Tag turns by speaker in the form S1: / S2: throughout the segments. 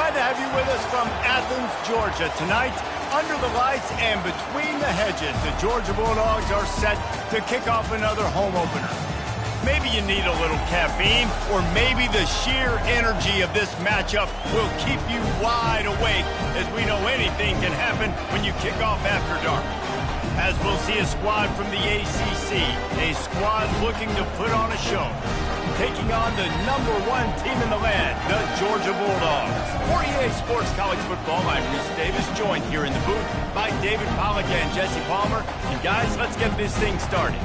S1: Glad to have you with us from Athens, Georgia. Tonight, under the lights and between the hedges, the Georgia Bulldogs are set to kick off another home opener. Maybe you need a little caffeine, or maybe the sheer energy of this matchup will keep you wide awake, as we know anything can happen when you kick off after dark. As we'll see a squad from the ACC, a squad looking to put on a show, taking on the #1 team in the land, the Georgia Bulldogs. For EA Sports College Football, I'm Reese Davis, joined here in the booth by David Pollack and Jesse Palmer. And guys, let's get this thing started.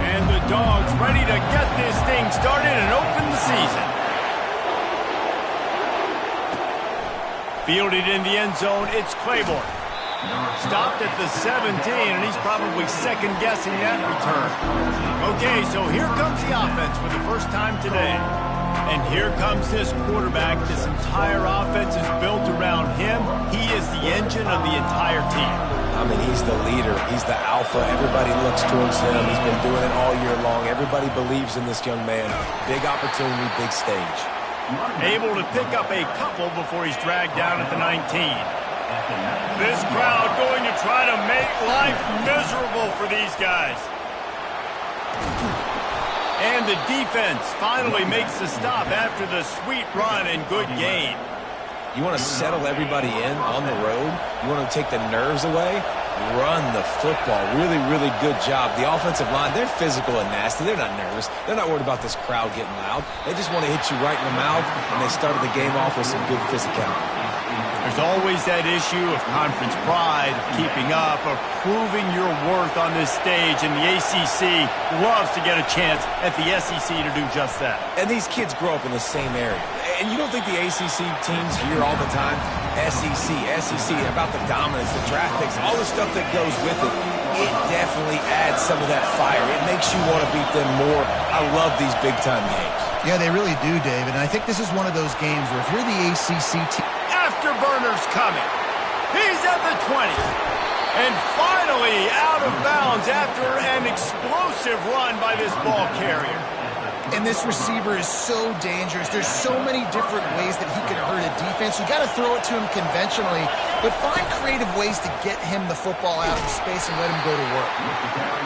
S1: And the Dogs ready to get this thing started and open the season. Fielded in the end zone, it's Claiborne. Stopped at the 17, and he's probably second-guessing that return. Okay, so here comes the offense for the first time today. And here comes this quarterback. This entire offense is built around him. He is the engine of the entire team.
S2: I mean, he's the leader. He's the alpha. Everybody looks towards him. He's been doing it all year long. Everybody believes in this young man. Big opportunity, big stage.
S1: Able to pick up a couple before he's dragged down at the 19. This crowd going to try to make life miserable for these guys. And the defense finally makes the stop after the sweet run and good gain.
S2: You want to settle everybody in on the road? You want to take the nerves away? Run the football. Really, really good job. The offensive line, they're physical and nasty. They're not nervous. They're not worried about this crowd getting loud. They just want to hit you right in the mouth, and they started the game off with some good physicality.
S1: There's always that issue of conference pride, of keeping up, of proving your worth on this stage, and the ACC loves to get a chance at the SEC to do just that.
S2: And these kids grow up in the same area. And you don't think the ACC teams hear all the time, SEC, about the dominance, the draft picks, all the stuff that goes with it. It definitely adds some of that fire. It makes you want to beat them more. I love these big-time games.
S3: Yeah, they really do, David. And I think this is one of those games where if you're the ACC team...
S1: Afterburner's coming. He's at the 20. And finally out of bounds after an explosive run by this ball carrier.
S3: And this receiver is so dangerous. There's so many different ways that he can hurt a defense. You got to throw it to him conventionally, but find creative ways to get him the football out of space and let him go to work.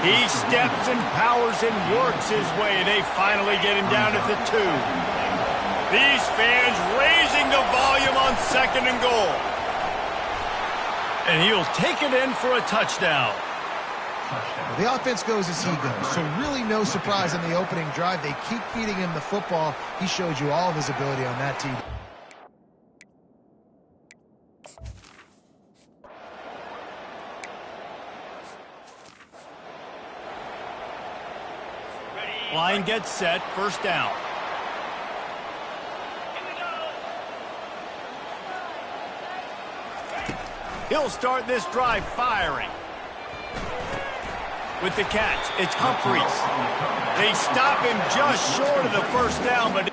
S1: He steps and powers and works his way. They finally get him down at the 2. These fans raising the volume on 2nd and goal. And he'll take it in for a touchdown.
S3: The offense goes as he goes, so really no surprise in the opening drive. They keep feeding him the football. He showed you all of his ability on that team.
S1: Line gets set, first down. He'll start this drive firing. With the catch, it's Humphreys. They stop him just short of the first down, but...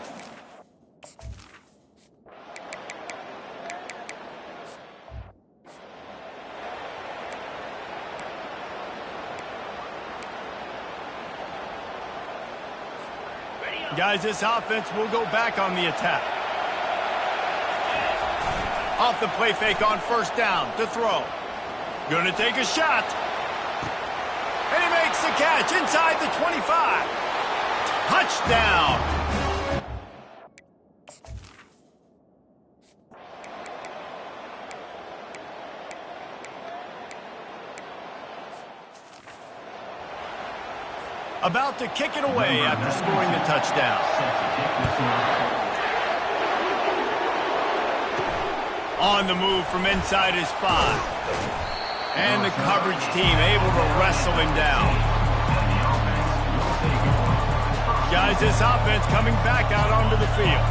S1: Guys, this offense will go back on the attack. Off the play fake on first down to throw. Gonna take a shot. And he makes the catch inside the 25. Touchdown. About to kick it away after scoring the touchdown. On the move from inside his 5. And the coverage team able to wrestle him down. Guys, this offense coming back out onto the field.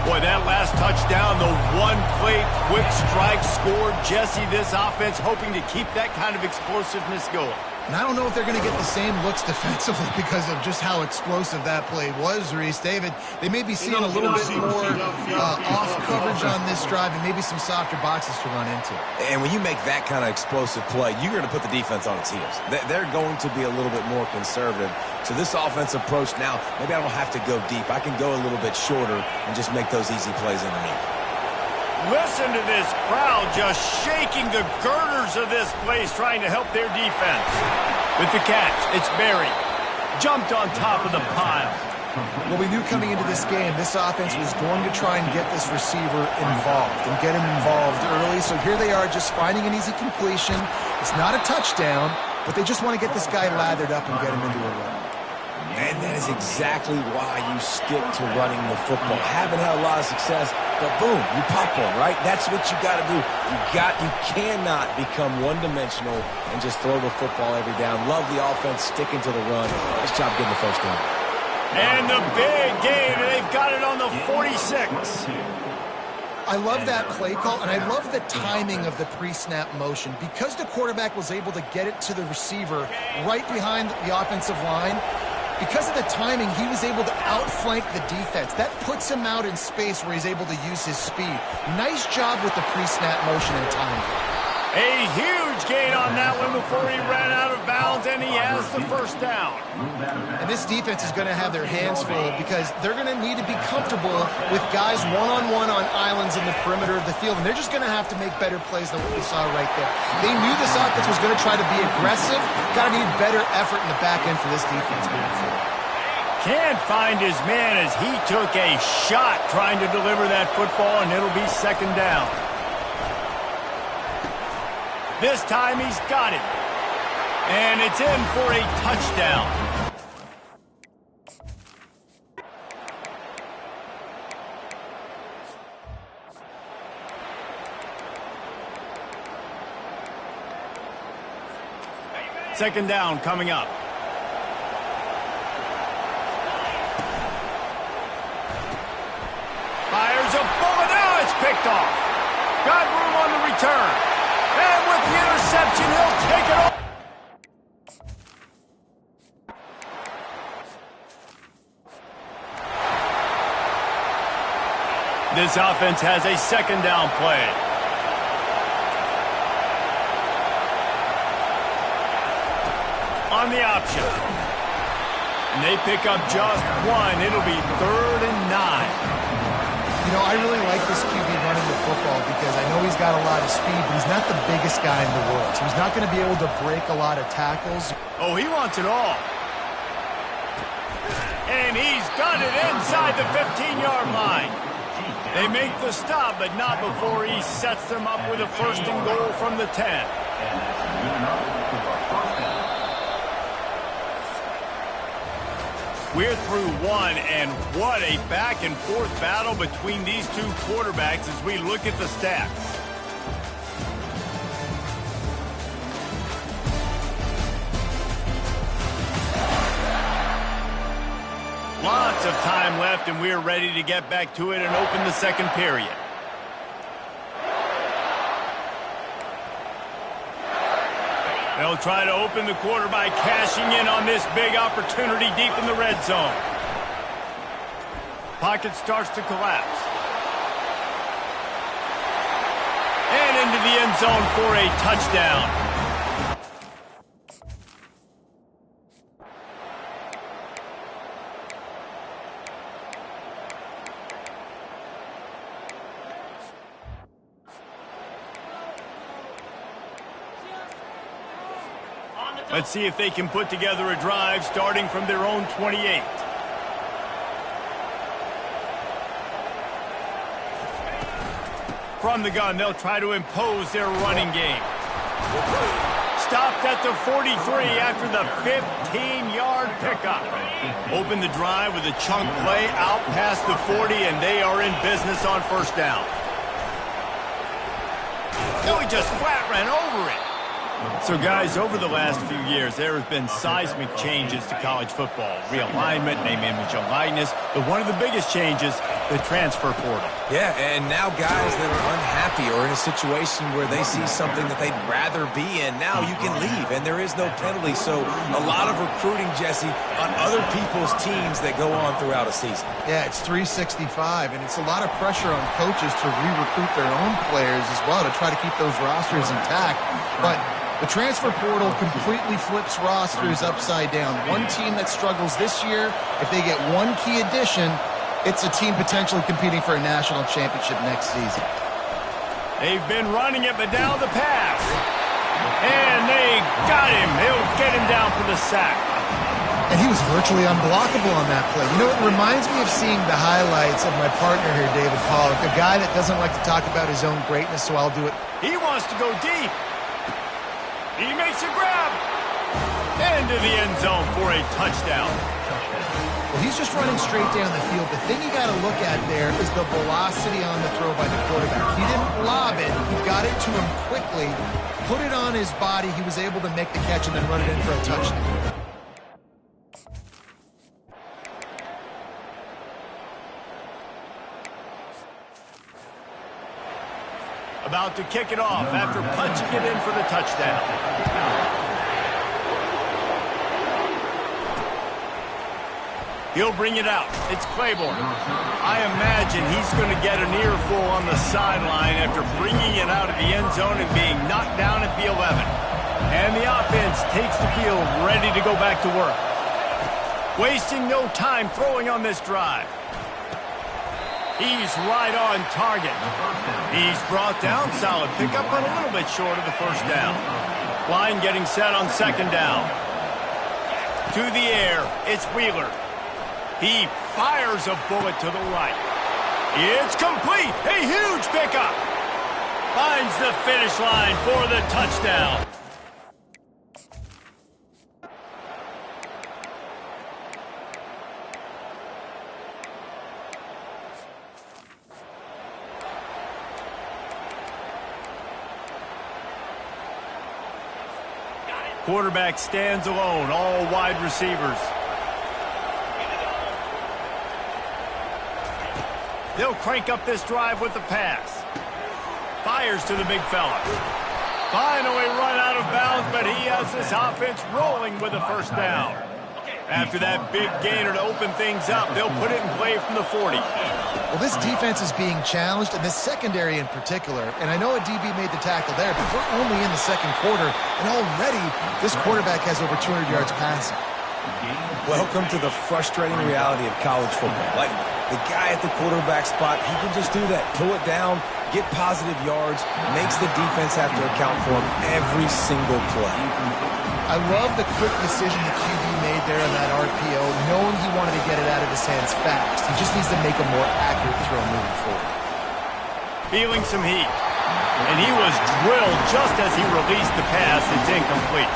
S1: Boy, that last touchdown, the one-play quick strike scored. Jesse, this offense hoping to keep that kind of explosiveness going.
S3: And I don't know if they're going to get the same looks defensively because of just how explosive that play was, Reese. David, they may be seeing a little bit more off coverage on this drive and maybe some softer boxes to run into.
S2: And when you make that kind of explosive play, you're going to put the defense on its heels. They're going to be a little bit more conservative. So this offensive approach now, maybe I don't have to go deep. I can go a little bit shorter and just make those easy plays underneath.
S1: Listen to this crowd just shaking the girders of this place trying to help their defense. With the catch, it's Barry. Jumped on top of the pile.
S3: Well, we knew coming into this game, this offense was going to try and get this receiver involved and get him involved early. So here they are just finding an easy completion. It's not a touchdown, but they just want to get this guy lathered up and get him into a run.
S2: And that is exactly why you stick to running the football. Haven't had a lot of success, but boom, you pop one, right? That's what you got to do. You cannot become one-dimensional and just throw the football every down. Love the offense, sticking to the run. Nice job getting the first down.
S1: And the big gain, and they've got it on the 46.
S3: I love that play call, and I love the timing of the pre-snap motion. Because the quarterback was able to get it to the receiver right behind the offensive line, because of the timing, he was able to outflank the defense. That puts him out in space where he's able to use his speed. Nice job with the pre-snap motion and timing.
S1: A huge gain on that one before he ran out of bounds, and he has the first down.
S3: And this defense is going to have their hands full because they're going to need to be comfortable with guys one-on-one on islands in the perimeter of the field, and they're just going to have to make better plays than what we saw right there. They knew this offense was going to try to be aggressive. Got to need better effort in the back end for this defense moving forward.
S1: Can't find his man as he took a shot trying to deliver that football, and it'll be second down. This time he's got it. And it's in for a touchdown. Second down coming up. Fires a bullet. Now it's picked off. Got room on the return. And with the interception, he'll take it off. This offense has a second down play. On the option. And they pick up just one. It'll be 3rd and 9.
S3: You know, I really like this QB running the football because I know he's got a lot of speed, but he's not the biggest guy in the world. So he's not going to be able to break a lot of tackles.
S1: Oh, he wants it all. And he's got it inside the 15-yard line. They make the stop, but not before he sets them up with a 1st and goal from the 10. We're through one, and what a back-and-forth battle between these two quarterbacks as we look at the stats. Lots of time left, and we're ready to get back to it and open the second period. They'll try to open the quarter by cashing in on this big opportunity deep in the red zone. Pocket starts to collapse. And into the end zone for a touchdown. Let's see if they can put together a drive starting from their own 28. From the gun, they'll try to impose their running game. Stopped at the 43 after the 15-yard pickup. Open the drive with a chunk play out past the 40, and they are in business on 1st down. No, he just flat ran over it. So, guys, over the last few years, there have been seismic changes to college football. Realignment, name, image, and likeness. But one of the biggest changes the transfer portal.
S2: Yeah, and now guys that are unhappy or in a situation where they see something that they'd rather be in, now you can leave, and there is no penalty. So a lot of recruiting, Jesse, on other people's teams that go on throughout a season.
S3: Yeah, it's 365, and it's a lot of pressure on coaches to re-recruit their own players as well to try to keep those rosters intact. But the transfer portal completely flips rosters upside down. One team that struggles this year, if they get one key addition, it's a team potentially competing for a national championship next season.
S1: They've been running it, but now the pass. And they got him. He'll get him down for the sack.
S3: And he was virtually unblockable on that play. You know, it reminds me of seeing the highlights of my partner here, David Pollock, a guy that doesn't like to talk about his own greatness, so I'll do it.
S1: He wants to go deep. He makes a grab. Into the end zone for a touchdown.
S3: Well, he's just running straight down the field. The thing you got to look at there is the velocity on the throw by the quarterback. He didn't lob it. He got it to him quickly, put it on his body. He was able to make the catch and then run it in for a touchdown.
S1: About to kick it off after punching it in for the touchdown. He'll bring it out. It's Claiborne. I imagine he's going to get an earful on the sideline after bringing it out of the end zone and being knocked down at the 11. And the offense takes the field ready to go back to work. Wasting no time throwing on this drive. He's right on target. He's brought down. Solid pickup, but a little bit short of the first down. Line getting set on second down. To the air, it's Wheeler. He fires a bullet to the right. It's complete. A huge pickup. Finds the finish line for the touchdown. Quarterback stands alone, all wide receivers. They'll crank up this drive with the pass. Fires to the big fella. Finally run out of bounds, but he has this offense rolling with a first down. After that big gainer to open things up, they'll put it in play from the 40.
S3: Well, this defense is being challenged, and this secondary in particular. And I know a DB made the tackle there, but we're only in the second quarter, and already this quarterback has over 200 yards passing.
S2: Welcome to the frustrating reality of college football. Like, the guy at the quarterback spot, he can just do that. Pull it down, get positive yards, makes the defense have to account for him every single play.
S3: I love the quick decision the QB made there on that RPO, knowing he wanted to get it out of his hands fast. He just needs to make a more accurate throw moving forward.
S1: Feeling some heat. And he was drilled just as he released the pass. It's incomplete.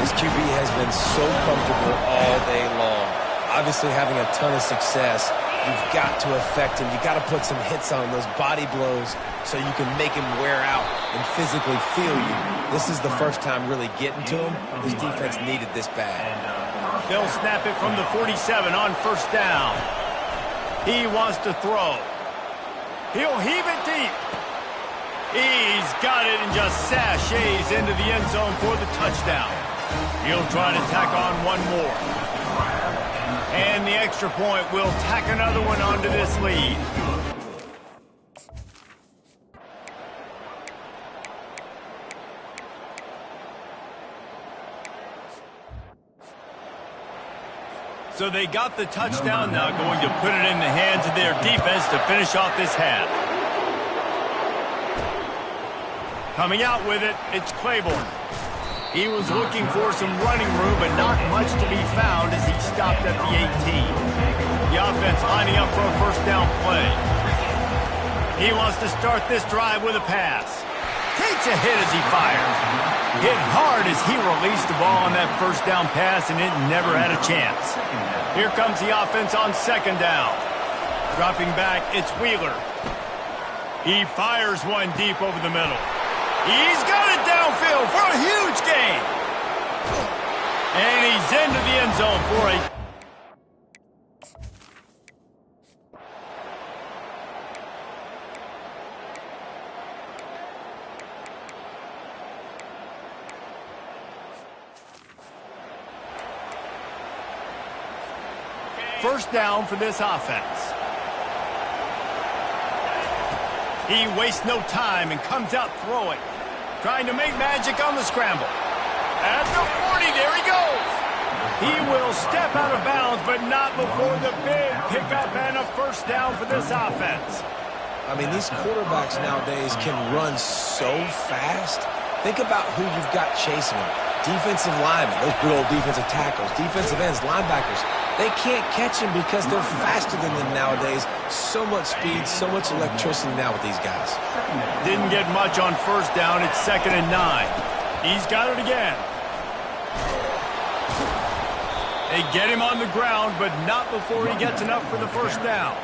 S2: This QB has been so comfortable all day long. Obviously having a ton of success. You've got to affect him. You've got to put some hits on him, those body blows, so you can make him wear out and physically feel you. This is the first time really getting to him. This defense needed this bad.
S1: They'll snap it from the 47 on first down. He wants to throw. He'll heave it deep. He's got it and just sashays into the end zone for the touchdown. He'll try to tack on one more. And the extra point will tack another one onto this lead. So they got the touchdown, now going to put it in the hands of their defense to finish off this half. Coming out with it, it's Claiborne. He was looking for some running room, but not much to be found as he stopped at the 18. The offense lining up for a first down play. He wants to start this drive with a pass. Takes a hit as he fires. Hit hard as he released the ball on that first down pass, and it never had a chance. Here comes the offense on second down. Dropping back, it's Wheeler. He fires one deep over the middle. He's got it downfield for a huge gain. And he's into the end zone for a... first down for this offense. He wastes no time and comes out throwing. Trying to make magic on the scramble. At the 40, there he goes. He will step out of bounds, but not before the big pickup and a first down for this offense.
S2: I mean, these quarterbacks nowadays can run so fast. Think about who you've got chasing them. Defensive linemen, those good old defensive tackles, defensive ends, linebackers. They can't catch him because they're faster than them nowadays. So much speed, so much electricity now with these guys.
S1: Didn't get much on first down. It's 2nd and 9. He's got it again. They get him on the ground, but not before he gets enough for the first down.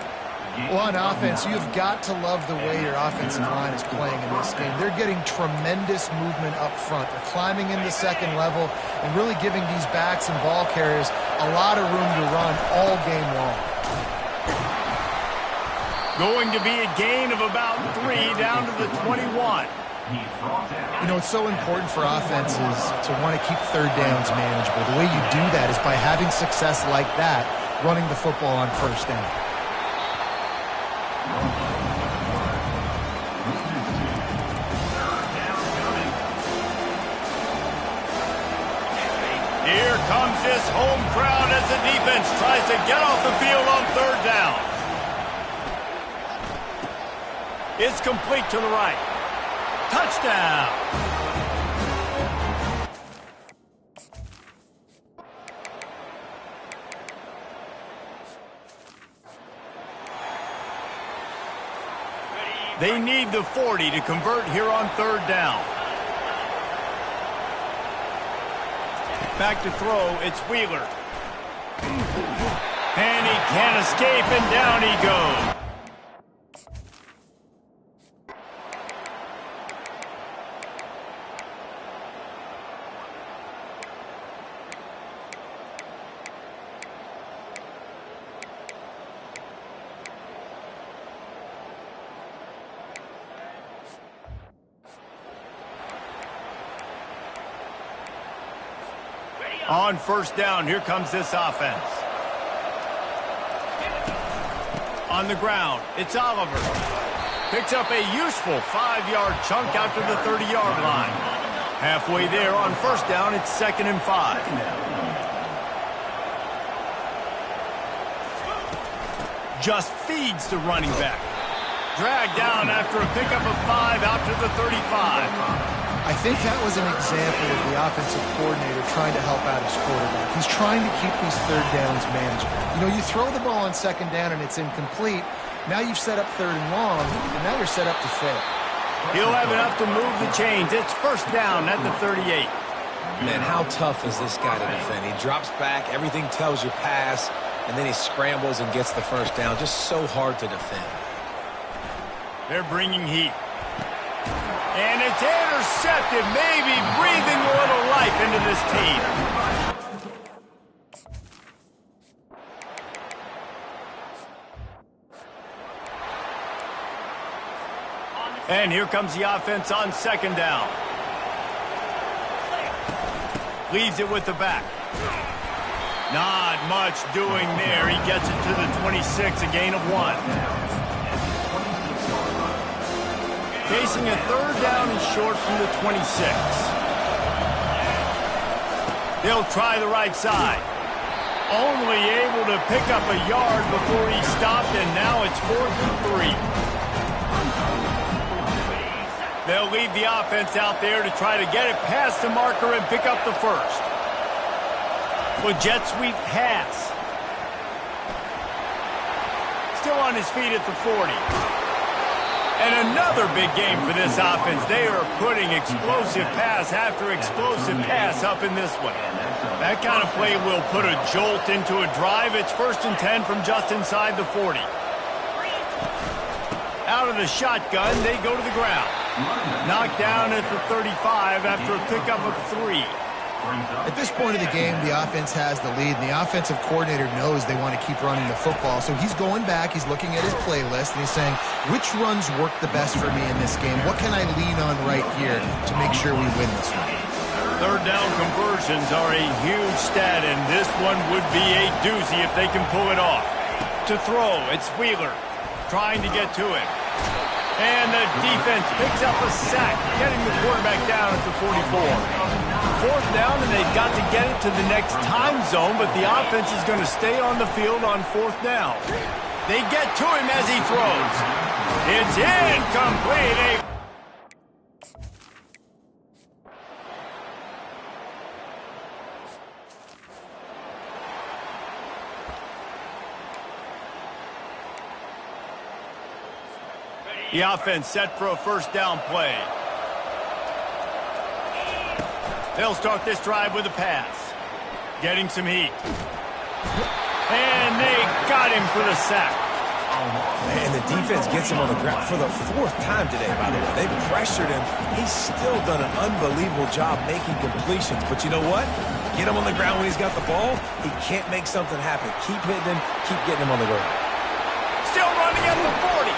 S3: Well, on offense, you've got to love the way your offensive line is playing in this game. They're getting tremendous movement up front. They're climbing in the second level and really giving these backs and ball carriers a lot of room to run all game long.
S1: Going to be a gain of about 3 down to the 21.
S3: You know, it's so important for offenses to want to keep third downs manageable. The way you do that is by having success like that, running the football on first down.
S1: Here comes this home crowd as the defense tries to get off the field on third down. It's complete to the right. Touchdown! They need the 40 to convert here on third down. Back to throw, it's Wheeler. And he can't escape, and down he goes. On first down, here comes this offense. On the ground, it's Oliver. Picks up a useful 5-yard chunk out to the 30-yard line. Halfway there on first down, it's 2nd and 5. Just feeds the running back. Dragged down after a pickup of 5 out to the 35.
S3: I think that was an example of the offensive coordinator trying to help out his quarterback. He's trying to keep these third downs manageable. You know, you throw the ball on second down and it's incomplete. Now you've set up third and long, and now you're set up to fail.
S1: He'll have enough to move the chains. It's first down at the 38.
S2: Man, how tough is this guy to defend? He drops back, everything tells you pass, and then he scrambles and gets the first down. Just so hard to defend.
S1: They're bringing heat. And it's intercepted, maybe breathing a little life into this team. And here comes the offense on second down. Leaves it with the back. Not much doing there. He gets it to the 26, a gain of 1. Facing a third down and short from the 26. They'll try the right side. Only able to pick up a yard before he stopped, and now it's 4th and 3. They'll leave the offense out there to try to get it past the marker and pick up the first. With jet sweep pass. Still on his feet at the 40. And another big game for this offense. They are putting explosive pass after explosive pass up in this one. That kind of play will put a jolt into a drive. It's 1st and 10 from just inside the 40. Out of the shotgun, they go to the ground. Knocked down at the 35 after a pickup of 3.
S3: At this point of the game, the offense has the lead, and the offensive coordinator knows they want to keep running the football. So he's going back, he's looking at his playlist, and he's saying, which runs work the best for me in this game? What can I lean on right here to make sure we win this one?
S1: Third down conversions are a huge stat, and this one would be a doozy if they can pull it off. To throw, it's Wheeler trying to get to him. And the defense picks up a sack, getting the quarterback down at the 44. Fourth down, and they've got to get it to the next time zone, but the offense is going to stay on the field on fourth down. They get to him as he throws. It's incomplete. The offense set for a first down play. They'll start this drive with a pass. Getting some heat. And they got him for the sack.
S2: And the defense gets him on the ground for the fourth time today, by the way. They've pressured him. He's still done an unbelievable job making completions. But you know what? Get him on the ground when he's got the ball. He can't make something happen. Keep hitting him. Keep getting him on the ground.
S1: Still running at the 40.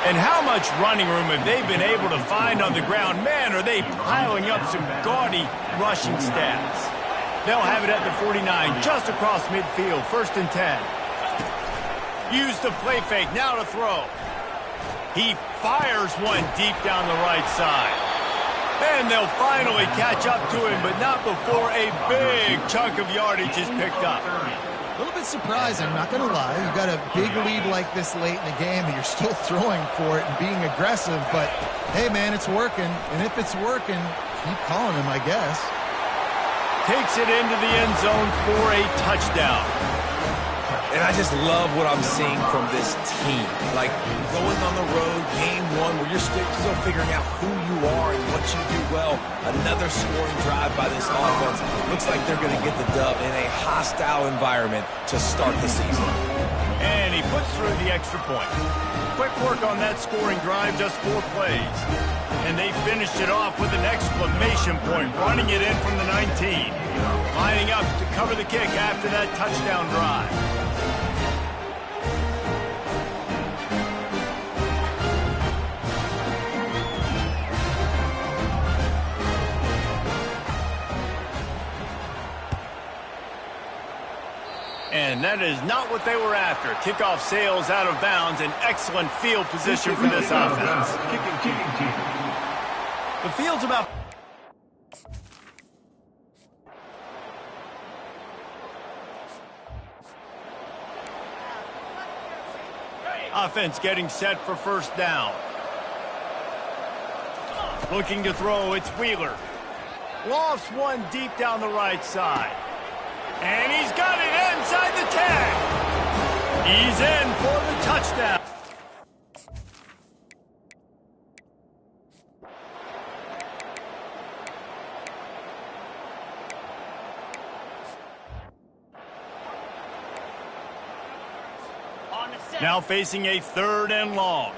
S1: And how much running room have they been able to find on the ground? Man, are they piling up some gaudy rushing stats. They'll have it at the 49, just across midfield, 1st and 10. Use the play fake, now to throw. He fires one deep down the right side. And they'll finally catch up to him, but not before a big chunk of yardage is picked up.
S3: A little bit surprising, not going to lie. You got a big lead like this late in the game, and you're still throwing for it and being aggressive. But, hey, man, it's working. And if it's working, keep calling him, I guess.
S1: Takes it into the end zone for a touchdown.
S2: And I just love what I'm seeing from this team. Like, going on the road, game one, where you're still figuring out who you are and what you do well. Another scoring drive by this offense. Looks like they're going to get the dub in a hostile environment to start the season.
S1: And he puts through the extra point. Quick work on that scoring drive, just 4 plays. And they finished it off with an exclamation point, running it in from the 19. Lining up to cover the kick after that touchdown drive. And that is not what they were after. Kickoff sails out of bounds. An excellent field position for this offense. The field's about... Offense getting set for first down. Looking to throw, it's Wheeler. Lofts one deep down the right side. And he's got it inside the 10. He's in for the touchdown. Now facing a 3rd and long.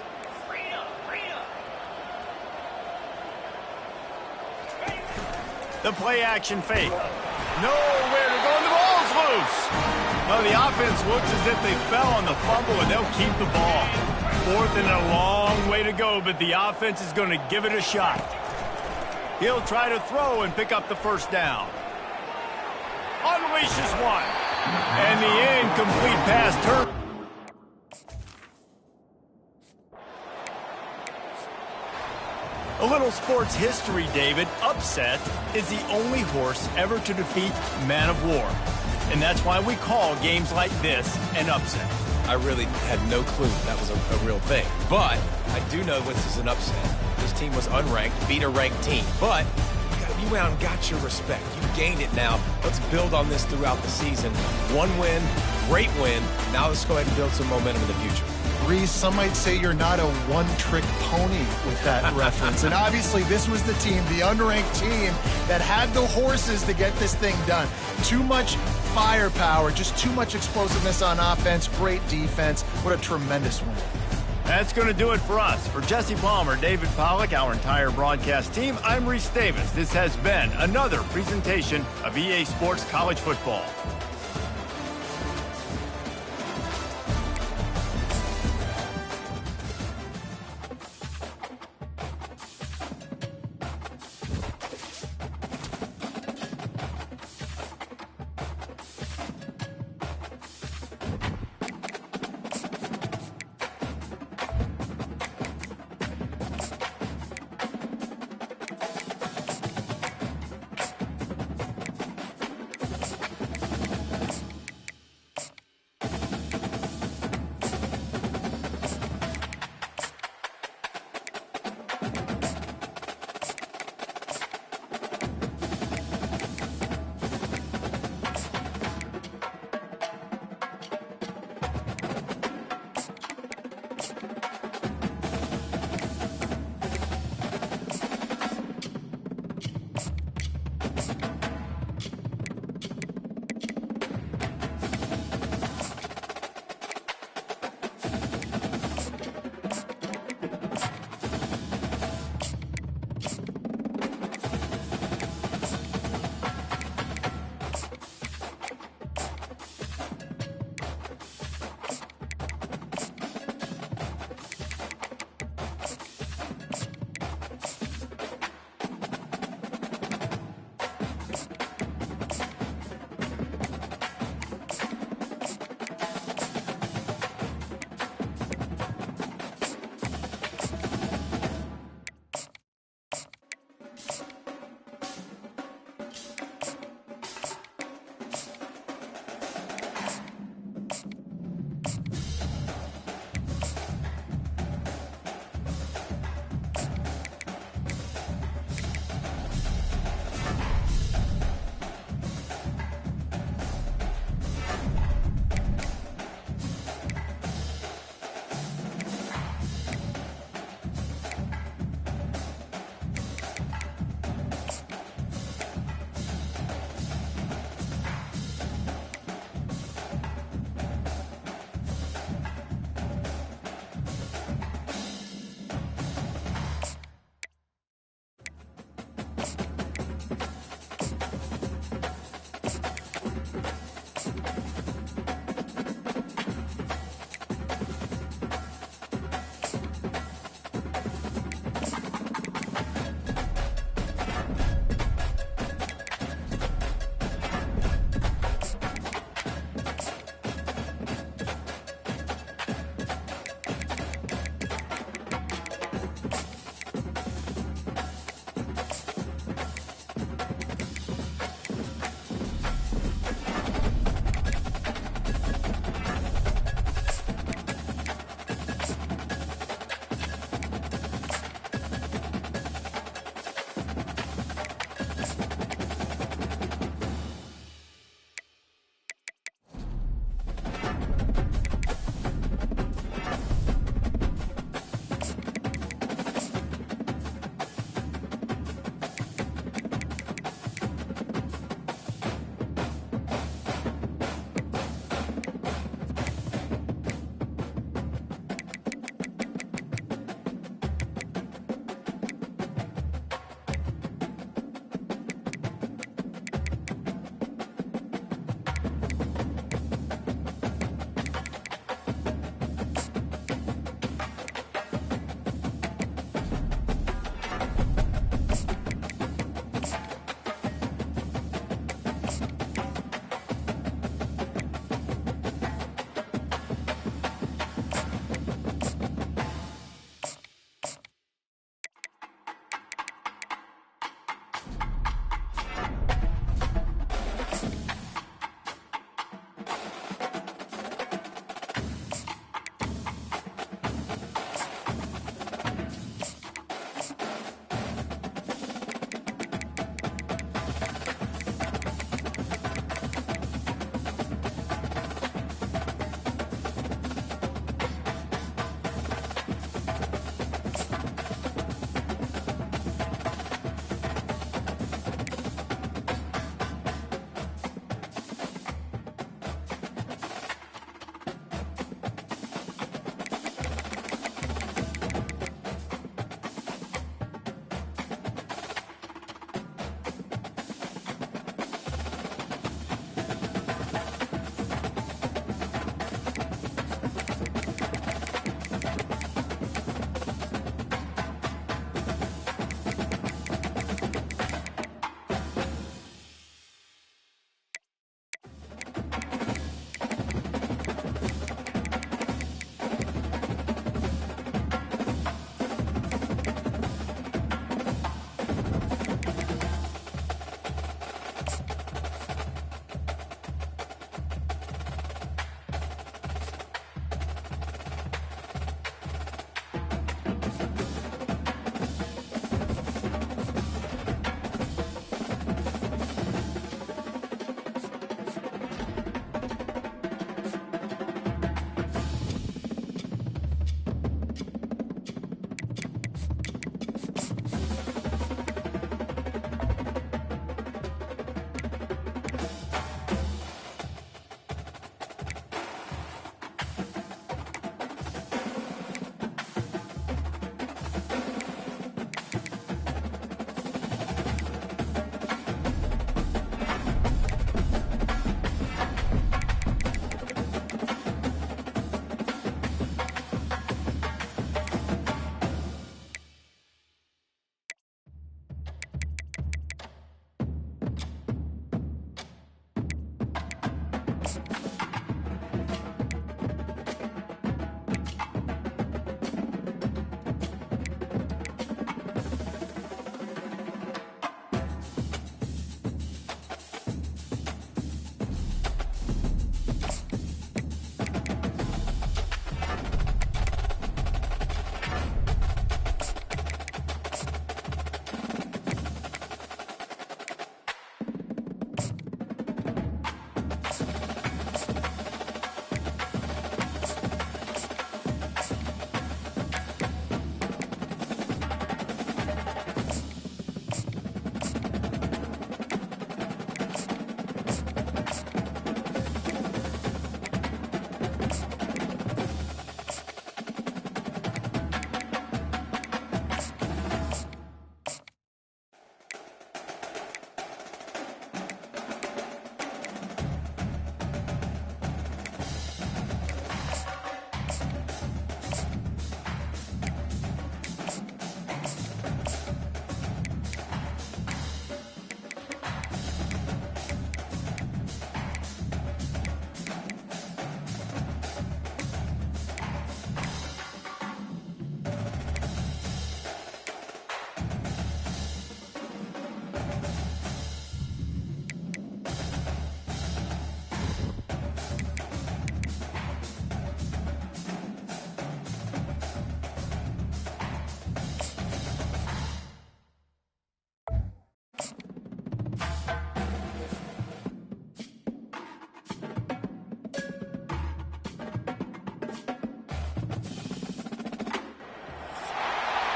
S1: The play action fake. Nowhere to go, and the ball's loose. Well, the offense looks as if they fell on the fumble, and they'll keep the ball. 4th and a long way to go, but the offense is going to give it a shot. He'll try to throw and pick up the first down. Unleashes one. And the incomplete pass turned. A little sports history, David. Upset is the only horse ever to defeat Man of War. And that's why we call games like this an upset.
S2: I really had no clue that was a real thing. But I do know this is an upset. This team was unranked, beat a ranked team. But you went out and got your respect. You gained it now. Let's build on this throughout the season. One win, great win. Now let's go ahead and build some momentum in the future.
S3: Reese, some might say you're not a one-trick pony with that reference. And obviously this was the team, the unranked team, that had the horses to get this thing done. Too much firepower, just too much explosiveness on offense, great defense. What a tremendous win.
S1: That's going to do it for us. For Jesse Palmer, David Pollack, our entire broadcast team, I'm Reese Davis. This has been another presentation of EA Sports College Football.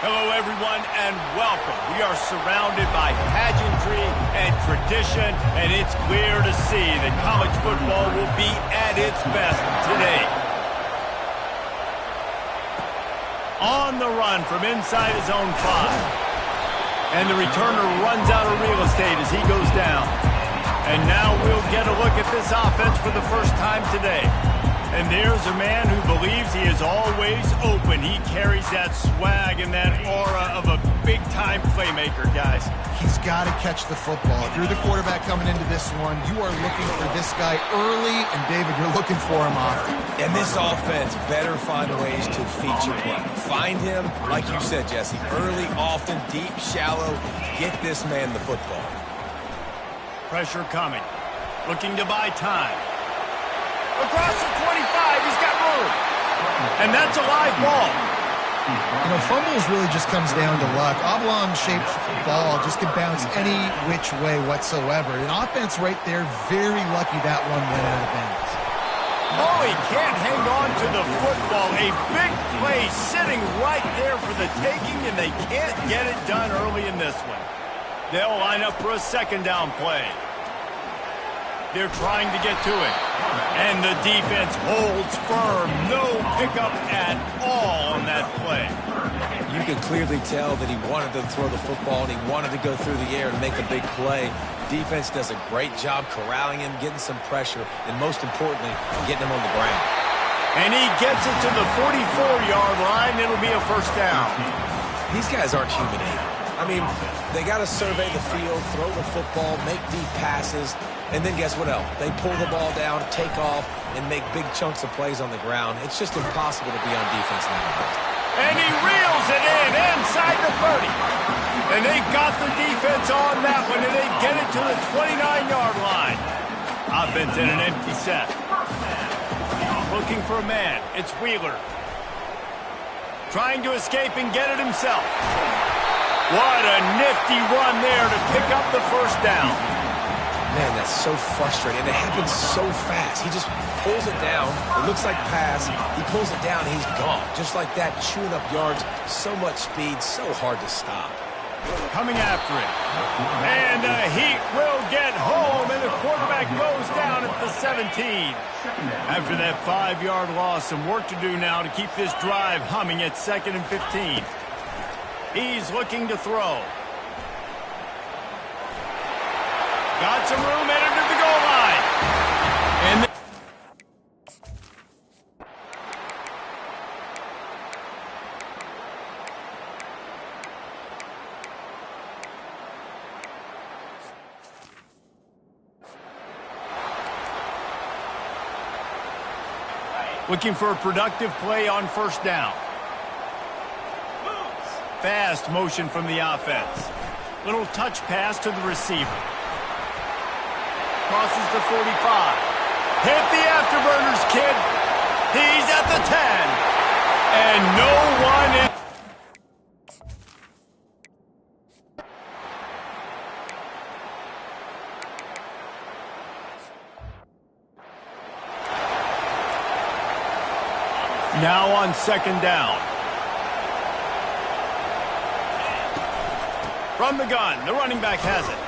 S1: Hello, everyone, and welcome. We are surrounded by pageantry and tradition, and it's clear to see that college football will be at its best today. On the run from inside his own 5. And the returner runs out of real estate as he goes down. And now we'll get a look at this offense for the first time today. And there's a man who believes he is always open. He carries that swag and that aura of a big-time playmaker, guys.
S3: He's got to catch the football. If you're the quarterback coming into this one, you are looking for this guy early, and David, you're looking for him often.
S2: And this offense better find ways to feature play. Find him, like you said, Jesse, early, often, deep, shallow. Get this man the football.
S1: Pressure coming. Looking to buy time. Across the 25, he's got room. And that's a live ball.
S3: You know, fumbles really just comes down to luck. Oblong-shaped ball just can bounce any which way whatsoever. An offense right there, very lucky that one went out of bounds.
S1: Oh, he can't hang on to the football. A big play sitting right there for the taking, and they can't get it done early in this one. They'll line up for a second down play. They're trying to get to it. And the defense holds firm. No pickup at all on that play.
S2: You can clearly tell that he wanted to throw the football and he wanted to go through the air and make a big play. Defense does a great job corralling him, getting some pressure, and most importantly, getting him on the ground.
S1: And he gets it to the 44-yard line. It'll be a first down.
S2: These guys aren't human aid. I mean, they got to survey the field, throw the football, make deep passes, and then guess what else? They pull the ball down, take off, and make big chunks of plays on the ground. It's just impossible to be on defense nowadays.
S1: And he reels it in inside the 30. And they got the defense on that one, and they get it to the 29-yard line. Offense in an empty set. Looking for a man. It's Wheeler. Trying to escape and get it himself. What a nifty run there to pick up the first down.
S2: Man, that's so frustrating. And it happens so fast. He just pulls it down. It looks like pass. He pulls it down, and he's gone. Just like that, chewing up yards. So much speed, so hard to stop.
S1: Coming after it. And the Heat will get home, and the quarterback goes down at the 17. After that 5-yard loss, some work to do now to keep this drive humming at 2nd and 15. He's looking to throw. Got some room headed to the goal line. And looking for a productive play on first down. Fast motion from the offense. Little touch pass to the receiver. Crosses the 45. Hit the afterburners, kid. He's at the 10. And no one is... Now on second down. From the gun, the running back has it.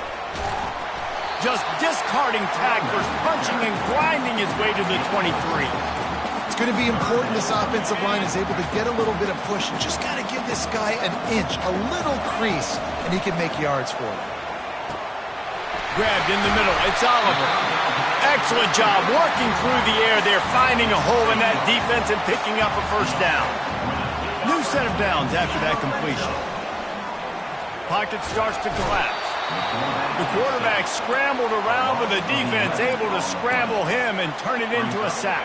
S1: Just discarding tacklers, punching and grinding his way to the 23.
S3: It's going to be important this offensive line is able to get a little bit of push. You just got to give this guy an inch, a little crease, and he can make yards for it.
S1: Grabbed in the middle. It's Oliver. Excellent job working through the air there, finding a hole in that defense and picking up a first down. New set of downs after that completion. Pocket starts to collapse. The quarterback scrambled around, but the defense able to scramble him and turn it into a sack.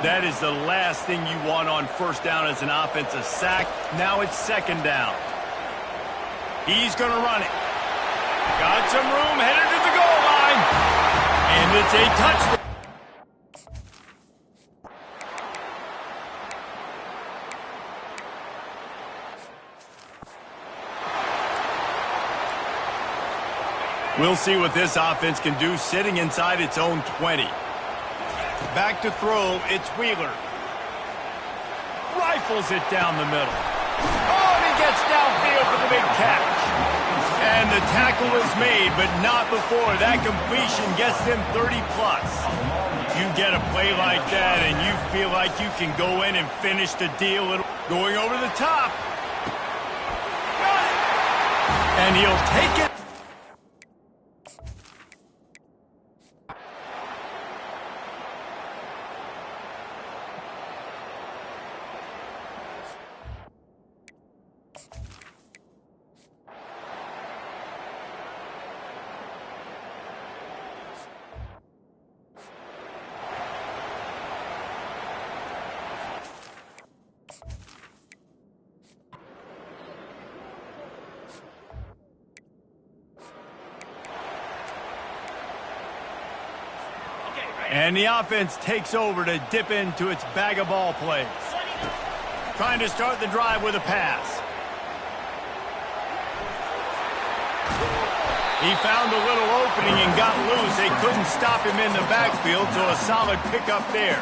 S1: That is the last thing you want on first down as an offensive sack. Now it's second down. He's going to run it. Got some room, headed to the goal line. And it's a touchdown. We'll see what this offense can do sitting inside its own 20. Back to throw, it's Wheeler. Rifles it down the middle. Oh, and he gets downfield for the big catch. And the tackle is made, but not before that completion gets them 30-plus. You get a play like that, and you feel like you can go in and finish the deal. Going over the top. And he'll take it. And the offense takes over to dip into its bag of ball plays. Trying to start the drive with a pass. He found a little opening and got loose. They couldn't stop him in the backfield, so a solid pickup there.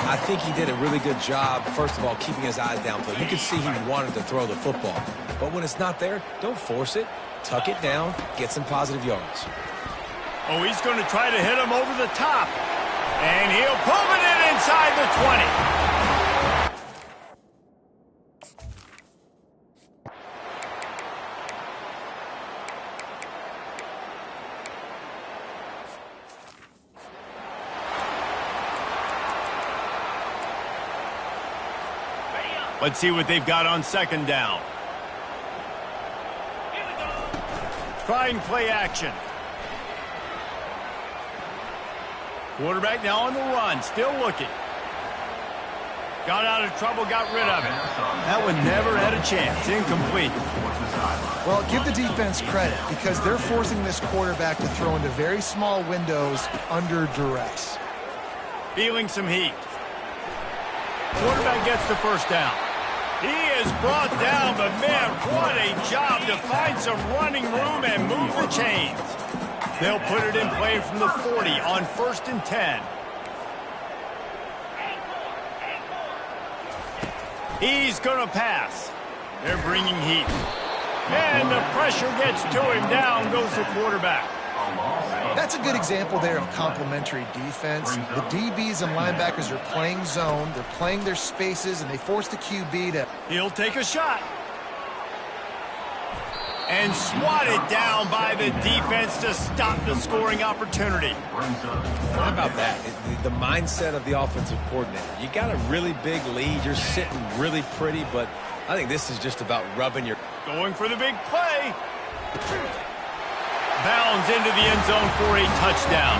S2: I think he did a really good job, first of all, keeping his eyes downfield. You could see he wanted to throw the football. But when it's not there, don't force it. Tuck it down, get some positive yards.
S1: Oh, he's going to try to hit him over the top. And he'll pull it in inside the 20. Let's see what they've got on second down. Trying play action. Quarterback now on the run, still looking. Got out of trouble, got rid of it. That one never had a chance, incomplete.
S3: Well, give the defense credit because they're forcing this quarterback to throw into very small windows under duress.
S1: Feeling some heat. Quarterback gets the first down. He is brought down, but man, what a job to find some running room and move the chains. They'll put it in play from the 40 on 1st and 10. He's going to pass. They're bringing heat. And the pressure gets to him. Down goes the quarterback.
S3: That's a good example there of complementary defense. The DBs and linebackers are playing zone. They're playing their spaces, and they force the QB to...
S1: He'll take a shot. And swatted down by the defense to stop the scoring opportunity.
S2: How about that? The mindset of the offensive coordinator. You got a really big lead. You're sitting really pretty, but I think this is just about rubbing your...
S1: Going for the big play. Bounds into the end zone for a touchdown.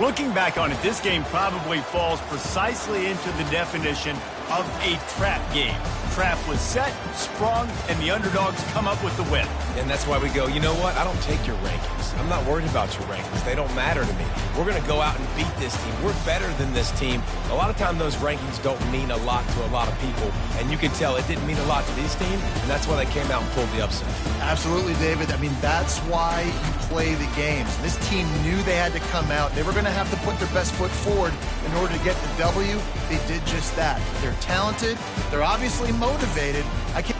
S1: Looking back on it, this game probably falls precisely into the definition of a trap game. Trap was set, sprung, and the underdogs come up with the win.
S2: And that's why we go, you know what? I don't take your rankings. I'm not worried about your rankings. They don't matter to me. We're going to go out and beat this team. We're better than this team. A lot of times those rankings don't mean a lot to a lot of people. And you can tell it didn't mean a lot to this team, and that's why they came out and pulled the upset.
S3: Absolutely, David. I mean, that's why you play the games. This team knew they had to come out. They were going to have to put their best foot forward in order to get the W. They did just that. They're talented. They're obviously motivated. I can't